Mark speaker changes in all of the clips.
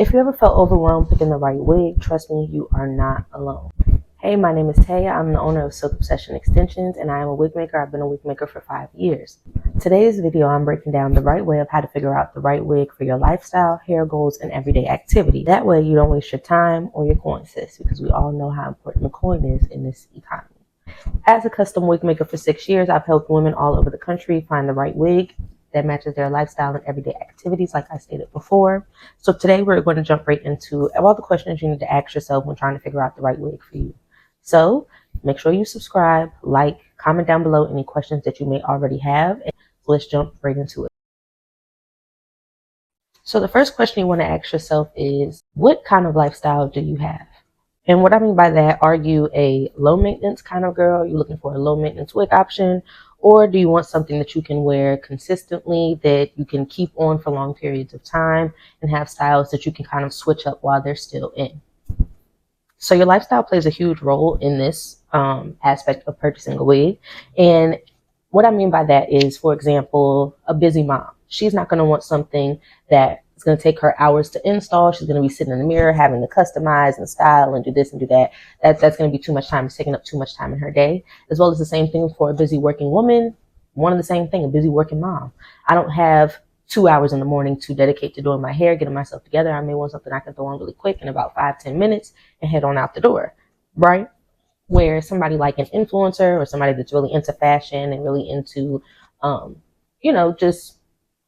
Speaker 1: If you ever felt overwhelmed picking the right wig, trust me, you are not alone. Hey, my name is Taya. I'm the owner of Silk Obsession Extensions, and I am a wig maker. I've been a wig maker for 5 years. Today's video, I'm breaking down the right way of how to figure out the right wig for your lifestyle, hair goals, and everyday activity. That way, you don't waste your time or your coin, sis, because we all know how important the coin is in this economy. As a custom wig maker for 6 years, I've helped women all over the country find the right wig that matches their lifestyle and everyday activities, like I stated before. So today we're going to jump right into all the questions you need to ask yourself when trying to figure out the right wig for you. So make sure you subscribe, like, comment down below any questions that you may already have, and let's jump right into it. So the first question you want to ask yourself is, what kind of lifestyle do you have? And what I mean by that, are you a low maintenance kind of girl? Are you looking for a low maintenance wig option? Or do you want something that you can wear consistently, that you can keep on for long periods of time, and have styles that you can kind of switch up while they're still in? So your lifestyle plays a huge role in this aspect of purchasing a wig. And what I mean by that is, for example, a busy mom. She's not going to want something that it's going to take her hours to install. She's going to be sitting in the mirror having to customize and style and do this and do that. That's going to be too much time. It's taking up too much time in her day. As well as the same thing for a busy working woman. One of the same thing, a busy working mom. I don't have 2 hours in the morning to dedicate to doing my hair, getting myself together. I may want something I can throw on really quick in about 5-10 minutes and head on out the door, right? Where somebody like an influencer or somebody that's really into fashion and really into, just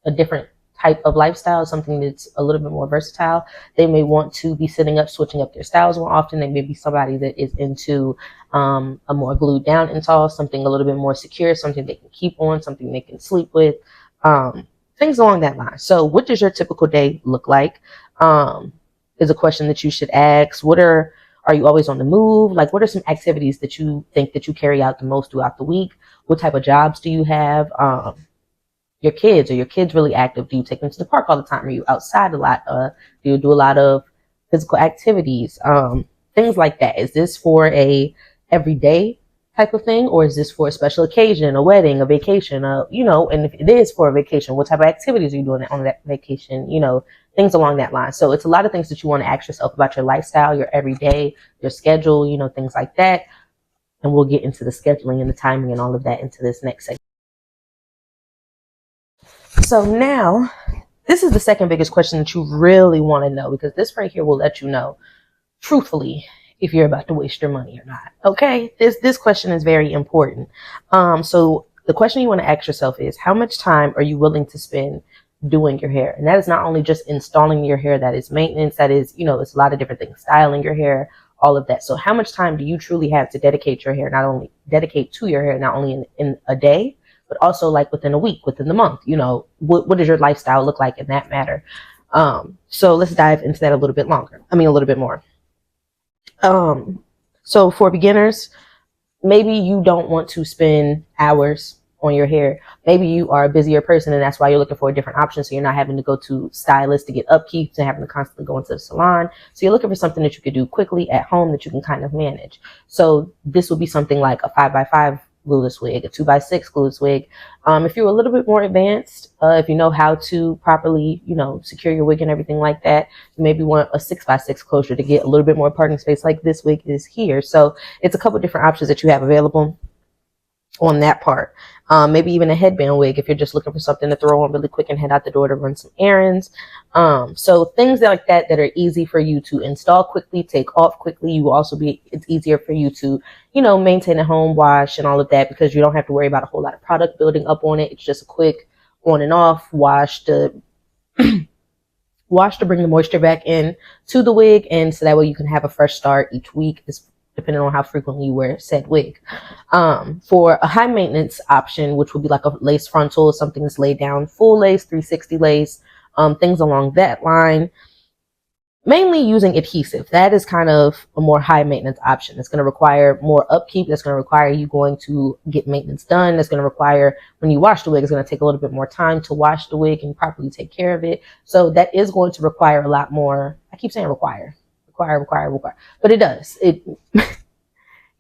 Speaker 1: a different type of lifestyle, something that's a little bit more versatile, they may want to be sitting up, switching up their styles more often. They may be somebody that is into a more glued down install, something a little bit more secure, something they can keep on, something they can sleep with, things along that line. So what does your typical day look like? Is a question that you should ask. Are you always on the move? Like, what are some activities that you think that you carry out the most throughout the week? What type of jobs do you have? Your kids, are your kids really active? Do you take them to the park all the time? Are you outside a lot? Do you do a lot of physical activities? Things like that. Is this for a everyday type of thing, or is this for a special occasion, a wedding, a vacation? And if it is for a vacation, what type of activities are you doing on that vacation? Things along that line. So it's a lot of things that you want to ask yourself about your lifestyle, your everyday, your schedule, things like that. And we'll get into the scheduling and the timing and all of that into this next segment. So now, this is the second biggest question that you really want to know, because this right here will let you know, truthfully, if you're about to waste your money or not. Okay, this question is very important. So the question you want to ask yourself is, how much time are you willing to spend doing your hair? And that is not only just installing your hair, that is maintenance, that is, it's a lot of different things, styling your hair, all of that. So how much time do you truly have to dedicate to your hair, not only in a day, but also like within a week, within the month? What does your lifestyle look like in that matter? So let's dive into that a little bit more. So for beginners, maybe you don't want to spend hours on your hair. Maybe you are a busier person and that's why you're looking for a different option. So you're not having to go to stylists to get upkeeps and having to constantly go into the salon. So you're looking for something that you could do quickly at home that you can kind of manage. So this would be something like a 5x5 glueless wig, a 2x6 glueless wig. If you're a little bit more advanced, if you know how to properly, secure your wig and everything like that, you maybe want a 6x6 closure to get a little bit more parting space like this wig is here. So it's a couple different options that you have available on that part. Maybe even a headband wig if you're just looking for something to throw on really quick and head out the door to run some errands. So things like that are easy for you to install quickly, take off quickly. It's easier for you to, maintain a home wash and all of that, because you don't have to worry about a whole lot of product building up on it. It's just a quick on and off wash to bring the moisture back in to the wig, and so that way you can have a fresh start each week, depending on how frequently you wear said wig. For a high maintenance option, which would be like a lace frontal, something that's laid down full lace, 360 lace, things along that line, mainly using adhesive. That is kind of a more high maintenance option. It's going to require more upkeep. That's going to require you going to get maintenance done. That's going to require, when you wash the wig, it's going to take a little bit more time to wash the wig and properly take care of it. So that is going to require a lot more. I keep saying require, but it does.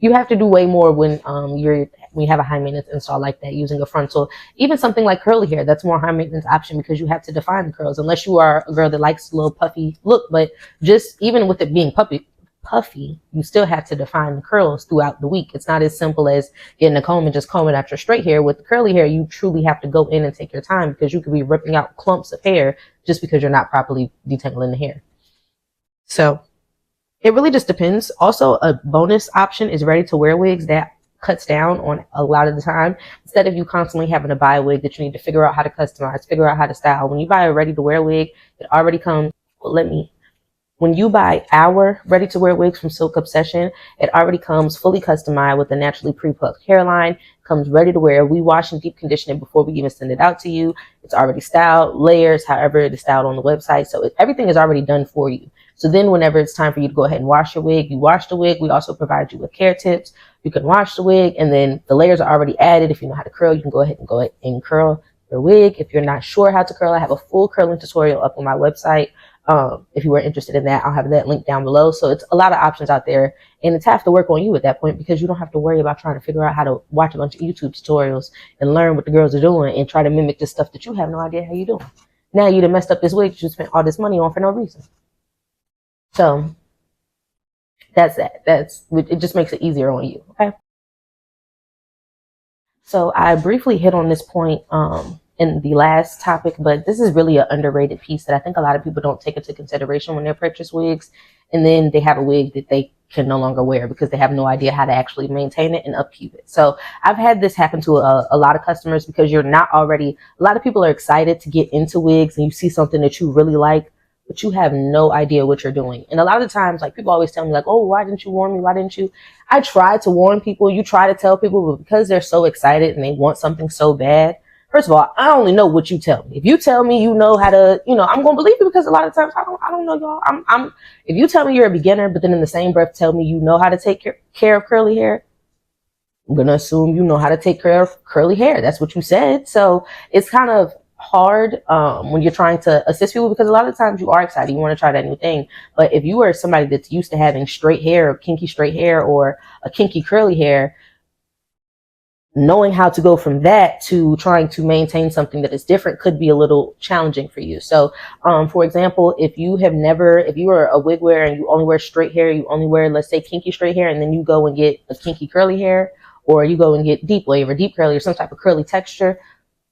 Speaker 1: You have to do way more when you're when you have a high maintenance install like that, using a frontal. Even something like curly hair, that's more high maintenance option because you have to define the curls, unless you are a girl that likes a little puffy look. But just even with it being puffy, you still have to define the curls throughout the week. It's not as simple as getting a comb and just combing out your straight hair. With the curly hair, you truly have to go in and take your time, because you could be ripping out clumps of hair just because you're not properly detangling the hair. So it really just depends. Also, a bonus option is ready to wear wigs. That cuts down on a lot of the time. Instead of you constantly having to buy a wig that you need to figure out how to customize, figure out how to style. When you buy a ready to wear wig, it already comes, when you buy our ready to wear wigs from Silk Obsession, it already comes fully customized with a naturally pre-plucked hairline, comes ready to wear. We wash and deep condition it before we even send it out to you. It's already styled, layers, however it is styled on the website. So everything is already done for you. So then whenever it's time for you to go ahead and wash your wig, you wash the wig. We also provide you with care tips. You can wash the wig, and then the layers are already added. If you know how to curl, you can go ahead and curl your wig. If you're not sure how to curl, I have a full curling tutorial up on my website. If you were interested in that, I'll have that link down below. So it's a lot of options out there, and it's half the work on you at that point, because you don't have to worry about trying to figure out how to watch a bunch of YouTube tutorials and learn what the girls are doing and try to mimic the stuff that you have no idea how you're doing. Now you done messed up this wig that you spent all this money on for no reason. So that's that. It just makes it easier on you. Okay. So I briefly hit on this point in the last topic, but this is really an underrated piece that I think a lot of people don't take into consideration when they purchase wigs, and then they have a wig that they can no longer wear because they have no idea how to actually maintain it and upkeep it. So I've had this happen to a lot of customers, because you're not already, a lot of people are excited to get into wigs, and you see something that you really like, but you have no idea what you're doing. And a lot of the times, like, people always tell me, like, oh, why didn't you warn me? Why didn't you? I try to warn people. You try to tell people, but because they're so excited and they want something so bad, first of all, I only know what you tell me. If you tell me you know how to, I'm going to believe you, because a lot of times I don't know, y'all. If you tell me you're a beginner, but then in the same breath tell me you know how to take care of curly hair, I'm going to assume you know how to take care of curly hair. That's what you said. So it's kind of hard when you're trying to assist people, because a lot of times you are excited, you want to try that new thing. But if you are somebody that's used to having straight hair, or kinky straight hair, or a kinky curly hair, knowing how to go from that to trying to maintain something that is different could be a little challenging for you. So for example, if you are a wig wearer and you only wear straight hair, you only wear, let's say, kinky straight hair, and then you go and get a kinky curly hair, or you go and get deep wave or deep curly or some type of curly texture,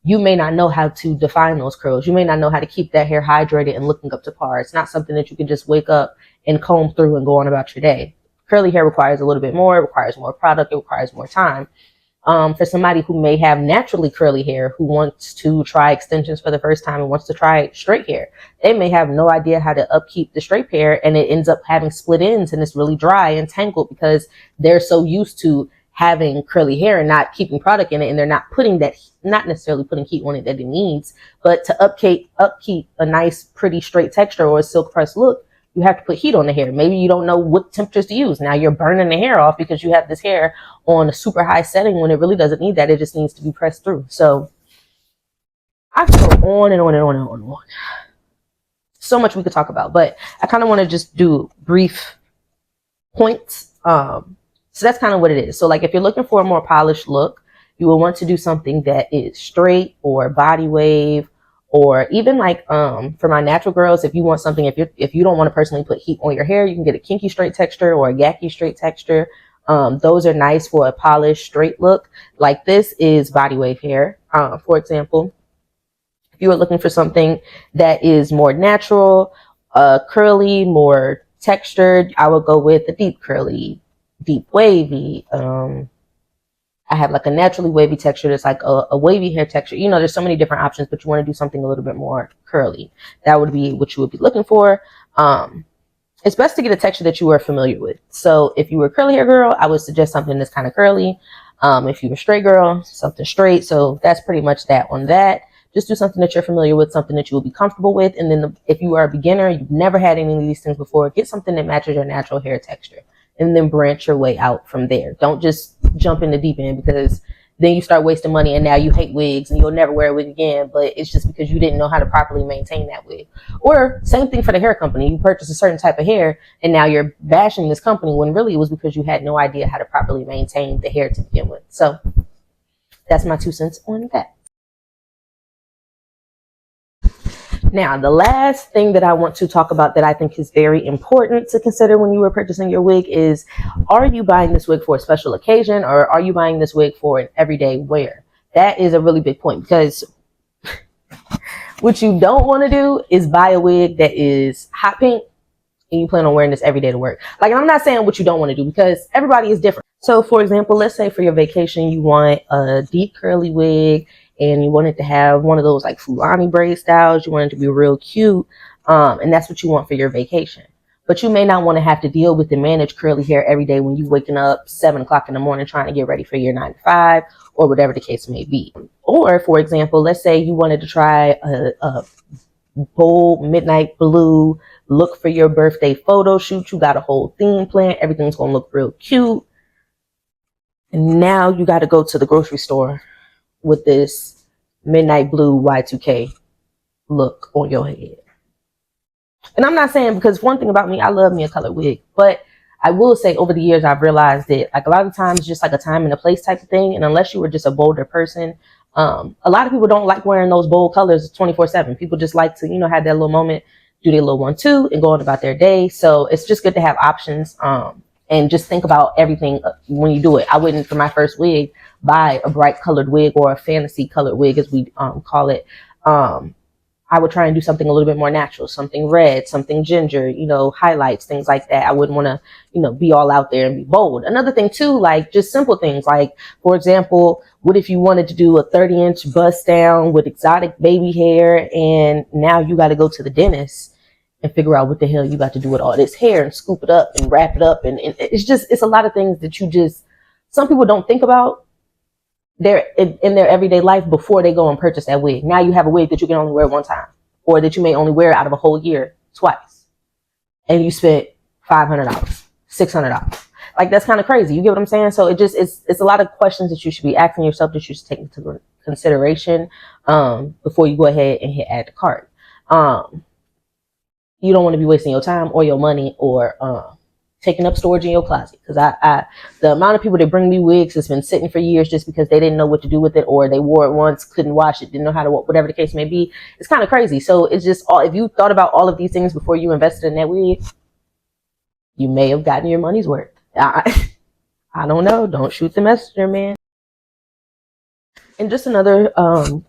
Speaker 1: you may not know how to define those curls. You may not know how to keep that hair hydrated and looking up to par. It's not something that you can just wake up and comb through and go on about your day. Curly hair requires a little bit more. It requires more product. It requires more time. For somebody who may have naturally curly hair, who wants to try extensions for the first time and wants to try straight hair, they may have no idea how to upkeep the straight hair, and it ends up having split ends, and it's really dry and tangled because they're so used to having curly hair and not keeping product in it, and they're not necessarily putting heat on it that it needs. But to upkeep a nice, pretty straight texture or a silk press look, you have to put heat on the hair. Maybe you don't know what temperatures to use. Now you're burning the hair off because you have this hair on a super high setting when it really doesn't need that. It just needs to be pressed through. So I could go on and on and on and on and on. So much we could talk about, but I kind of want to just do brief points. So that's kind of what it is. So like, if you're looking for a more polished look, you will want to do something that is straight or body wave, or even like for my natural girls, if you want something, if you don't want to personally put heat on your hair, you can get a kinky straight texture or a yaki straight texture. Those are nice for a polished straight look. Like, this is body wave hair. For example, if you are looking for something that is more natural, curly, more textured, I would go with the deep curly, deep wavy. I have like a naturally wavy texture that's like a wavy hair texture. There's so many different options, but you want to do something a little bit more curly. That would be what you would be looking for. It's best to get a texture that you are familiar with. So if you were a curly hair girl, I would suggest something that's kind of curly. If you were a straight girl, something straight. So that's pretty much that on that. Just do something that you're familiar with, something that you will be comfortable with. And then if you are a beginner, you've never had any of these things before, get something that matches your natural hair texture, and then branch your way out from there. Don't just jump in the deep end, because then you start wasting money and now you hate wigs and you'll never wear a wig again, but it's just because you didn't know how to properly maintain that wig. Or same thing for the hair company. You purchase a certain type of hair and now you're bashing this company when really it was because you had no idea how to properly maintain the hair to begin with. So That's my 2 cents on that. Now, the last thing that I want to talk about that I think is very important to consider when you are purchasing your wig is, are you buying this wig for a special occasion, or are you buying this wig for an everyday wear? That is a really big point, because what you don't want to do is buy a wig that is hot pink and you plan on wearing this every day to work. Like, and I'm not saying what you don't want to do, because everybody is different. So for example, let's say for your vacation, you want a deep curly wig and you want it to have one of those like Fulani braid styles. You want it to be real cute. And that's what you want for your vacation. But you may not want to have to deal with the managed curly hair every day when you're waking up 7 o'clock in the morning trying to get ready for your 9 to 5 or whatever the case may be. Or for example, let's say you wanted to try a bold midnight blue look for your birthday photo shoot. You got a whole theme plan. Everything's going to look real cute. And now you got to go to the grocery store with this midnight blue Y2K look on your head. And I'm not saying, because one thing about me, I love me a colored wig, but I will say over the years, I've realized that like a lot of times it's just like a time and a place type of thing. And unless you were just a bolder person, a lot of people don't like wearing those bold colors 24/7. People just like to, have that little moment, do their little 1-2 and go on about their day. So it's just good to have options. And just think about everything when you do it. I wouldn't, for my first wig, buy a bright colored wig or a fantasy colored wig, as we call it. I would try and do something a little bit more natural, something red, something ginger, highlights, things like that. I wouldn't want to, be all out there and be bold. Another thing too, like just simple things, like for example, what if you wanted to do a 30-inch bust down with exotic baby hair, and now you got to go to the dentist and figure out what the hell you got to do with all this hair and scoop it up and wrap it up. And it's a lot of things that some people don't think about in their everyday life before they go and purchase that wig. Now you have a wig that you can only wear one time, or that you may only wear out of a whole year twice. And you spent $500, $600. Like, that's kind of crazy. You get what I'm saying? So it's a lot of questions that you should be asking yourself, that you should take into consideration, before you go ahead and hit add to cart. You don't want to be wasting your time or your money, or taking up storage in your closet. Because the amount of people that bring me wigs that's been sitting for years just because they didn't know what to do with it, or they wore it once, couldn't wash it, didn't know how to, whatever the case may be, it's kind of crazy. So it's just if you thought about all of these things before you invested in that wig, you may have gotten your money's worth. I don't know. Don't shoot the messenger, man. And just another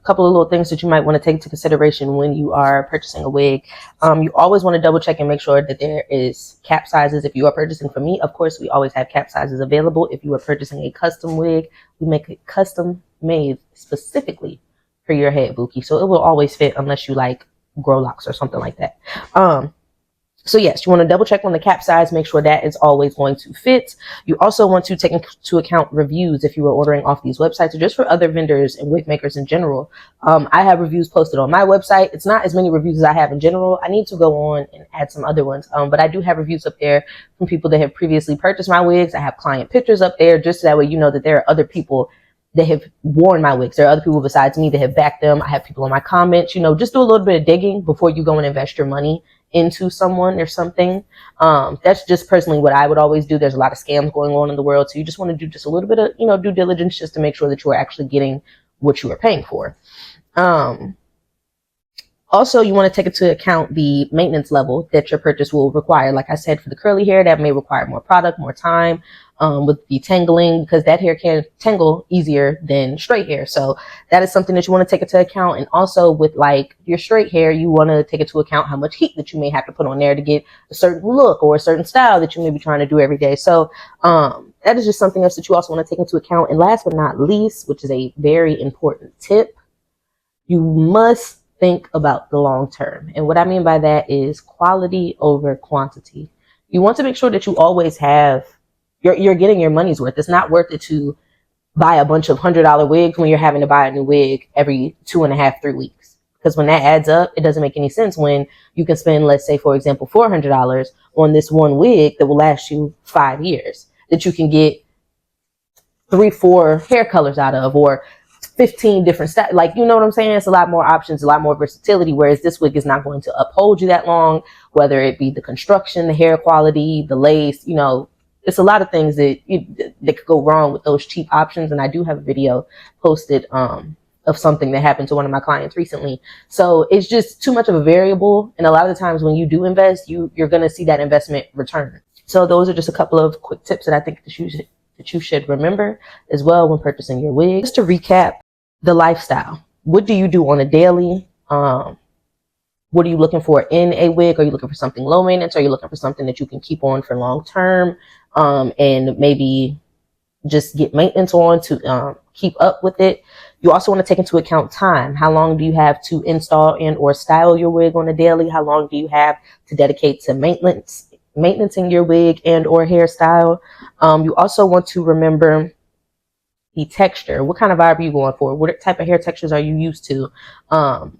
Speaker 1: couple of little things that you might want to take into consideration when you are purchasing a wig. You always want to double check and make sure that there is cap sizes. If you are purchasing from me, of course, we always have cap sizes available. If you are purchasing a custom wig, we make it custom made specifically for your head, Buki. So it will always fit, unless you like grow locks or something like that. So yes, you want to double check on the cap size, make sure that is always going to fit. You also want to take into account reviews if you are ordering off these websites, or just for other vendors and wig makers in general. I have reviews posted on my website. It's not as many reviews as I have in general. I need to go on and add some other ones. But I do have reviews up there from people that have previously purchased my wigs. I have client pictures up there, just so that way you know that there are other people that have worn my wigs. There are other people besides me that have backed them. I have people in my comments. Just do a little bit of digging before you go and invest your money into someone or something. That's just personally what I would always do. There's a lot of scams going on in the world, so you just want to do just a little bit of due diligence, just to make sure that you are actually getting what you are paying for. Also, you want to take into account the maintenance level that your purchase will require. Like I said, for the curly hair, that may require more product, more time, with the tangling, because that hair can tangle easier than straight hair. So that is something that you want to take into account. And also with like your straight hair, you want to take into account how much heat that you may have to put on there to get a certain look or a certain style that you may be trying to do every day. So that is just something else that you also want to take into account. And last but not least, which is a very important tip, you must think about the long term. And what I mean by that is quality over quantity. You want to make sure that you always have, you're getting your money's worth. It's not worth it to buy a bunch of $100 wigs when you're having to buy a new wig every 2.5, 3 weeks. Because when that adds up, it doesn't make any sense when you can spend, let's say, for example, $400 on this one wig that will last you 5 years, that you can get 3, 4 hair colors out of, or 15 different styles. Like, you know what I'm saying? It's a lot more options, a lot more versatility, whereas this wig is not going to uphold you that long, whether it be the construction, the hair quality, the lace, it's a lot of things that could go wrong with those cheap options. And I do have a video posted of something that happened to one of my clients recently. So it's just too much of a variable. And a lot of the times when you do invest, you're going to see that investment return. So those are just a couple of quick tips that I think that you should remember as well when purchasing your wig. Just to recap, the lifestyle. What do you do on a daily? What are you looking for in a wig? Are you looking for something low maintenance? Are you looking for something that you can keep on for long term, and maybe just get maintenance on to keep up with it? You also want to take into account time. How long do you have to install and or style your wig on a daily? How long do you have to dedicate to maintaining your wig and or hairstyle? You also want to remember the texture. What kind of vibe are you going for? What type of hair textures are you used to?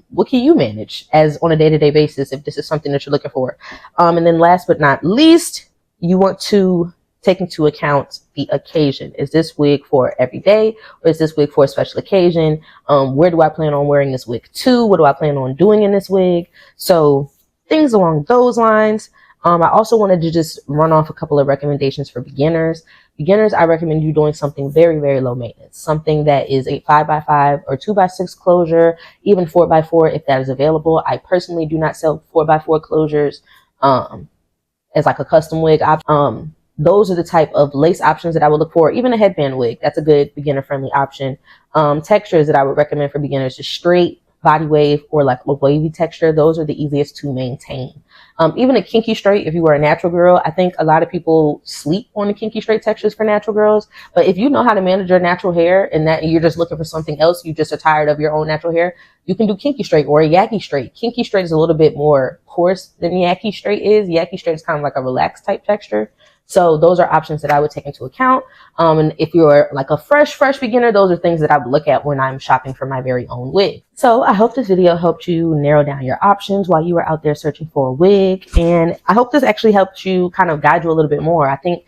Speaker 1: What can you manage as on a day-to-day basis if this is something that you're looking for? And then last but not least, you want to take into account the occasion. Is this wig for every day, or is this wig for a special occasion? Where do I plan on wearing this wig to? What do I plan on doing in this wig? So things along those lines. I also wanted to just run off a couple of recommendations for beginners. Beginners, I recommend you doing something very, very low maintenance, something that is a 5x5 or 2x6 closure, even 4x4 if that is available. I personally do not sell 4x4 closures as like a custom wig. Those are the type of lace options that I would look for. Even a headband wig, that's a good beginner-friendly option. Textures that I would recommend for beginners is straight, body wave, or like a wavy texture. Those are the easiest to maintain. Even a kinky straight, if you were a natural girl, I think a lot of people sleep on the kinky straight textures for natural girls. But if you know how to manage your natural hair and that you're just looking for something else, you just are tired of your own natural hair, you can do kinky straight or a yaki straight. Kinky straight is a little bit more coarse than yaki straight is. Yaki straight is kind of like a relaxed type texture. So those are options that I would take into account. And if you're like a fresh beginner, those are things that I would look at when I'm shopping for my very own wig. So I hope this video helped you narrow down your options while you were out there searching for a wig. And I hope this actually helped you kind of guide you a little bit more. I think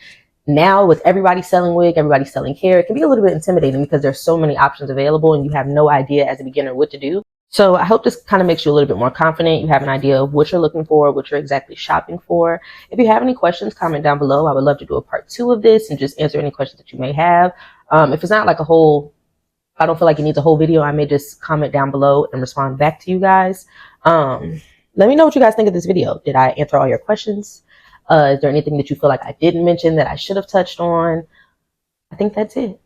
Speaker 1: now with everybody selling wig, everybody selling hair, it can be a little bit intimidating because there's so many options available and you have no idea as a beginner what to do. So I hope this kind of makes you a little bit more confident. You have an idea of what you're looking for, what you're exactly shopping for. If you have any questions, comment down below. I would love to do a part 2 of this and just answer any questions that you may have. If it's not like if I don't feel like it needs a whole video, I may just comment down below and respond back to you guys. Let me know what you guys think of this video. Did I answer all your questions? Is there anything that you feel like I didn't mention that I should have touched on? I think that's it.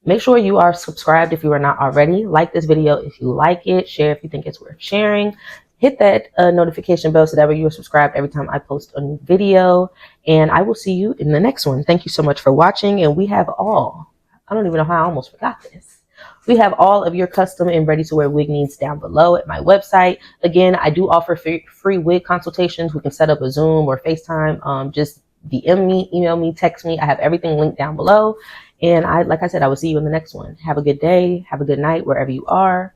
Speaker 1: Make sure you are subscribed if you are not already. Like this video if you like it. Share if you think it's worth sharing. Hit that notification bell so that way you are subscribed every time I post a new video. And I will see you in the next one. Thank you so much for watching. And we have I don't even know how I almost forgot this. We have all of your custom and ready-to-wear wig needs down below at my website. Again, I do offer free wig consultations. We can set up a Zoom or FaceTime. Just DM me, email me, text me. I have everything linked down below. And like I said, I will see you in the next one. Have a good day. Have a good night wherever you are.